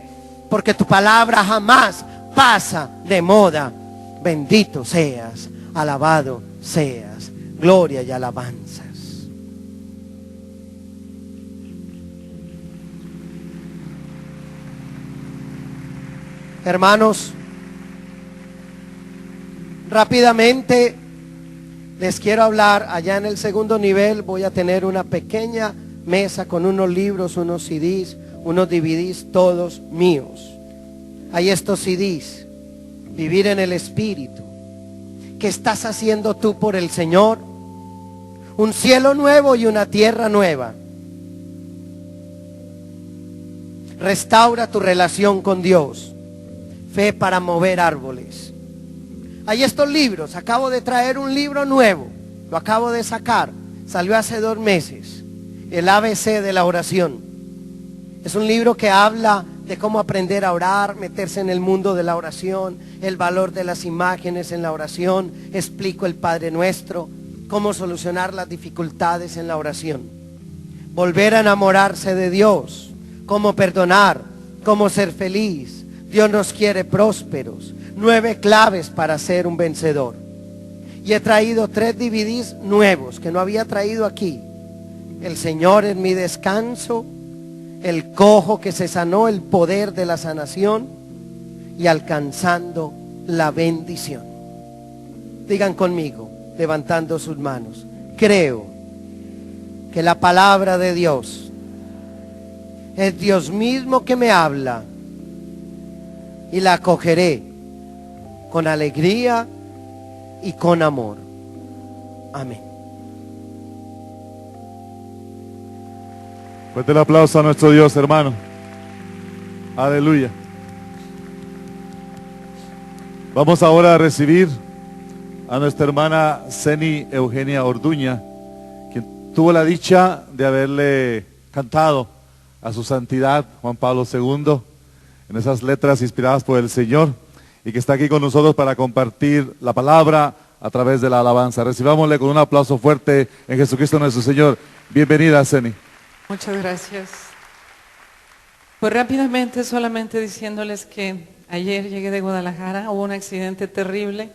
S2: Porque tu palabra jamás pasa de moda. Bendito seas, alabado seas. Gloria y alabanzas. Hermanos, rápidamente les quiero hablar. Allá en el segundo nivel voy a tener una pequeña mesa con unos libros, unos CDs, unos DVDs, todos míos. Hay estos CDs, Vivir en el Espíritu. ¿Qué estás haciendo tú por el Señor? Un cielo nuevo y una tierra nueva. Restaura tu relación con Dios. Fe para mover árboles. Hay estos libros. Acabo de traer un libro nuevo. Lo acabo de sacar. Salió hace 2 meses. El ABC de la oración. Es un libro que habla de cómo aprender a orar, meterse en el mundo de la oración, el valor de las imágenes en la oración. Explico el Padre Nuestro, cómo solucionar las dificultades en la oración. Volver a enamorarse de Dios, cómo perdonar, cómo ser feliz. Dios nos quiere prósperos. 9 claves para ser un vencedor. Y he traído 3 DVDs nuevos que no había traído aquí. El Señor es mi descanso. El cojo que se sanó, el poder de la sanación, y alcanzando la bendición. Digan conmigo, levantando sus manos: creo que la palabra de Dios es Dios mismo que me habla, y la acogeré con alegría y con amor. Amén.
S1: Fuerte el aplauso a nuestro Dios, hermano. Aleluya. Vamos ahora a recibir a nuestra hermana Ceni Eugenia Orduña, quien tuvo la dicha de haberle cantado a su santidad Juan Pablo II en esas letras inspiradas por el Señor, y que está aquí con nosotros para compartir la palabra a través de la alabanza. Recibámosle con un aplauso fuerte en Jesucristo nuestro Señor. Bienvenida, Ceni.
S3: Muchas gracias. Pues rápidamente, solamente diciéndoles que ayer llegué de Guadalajara, hubo un accidente terrible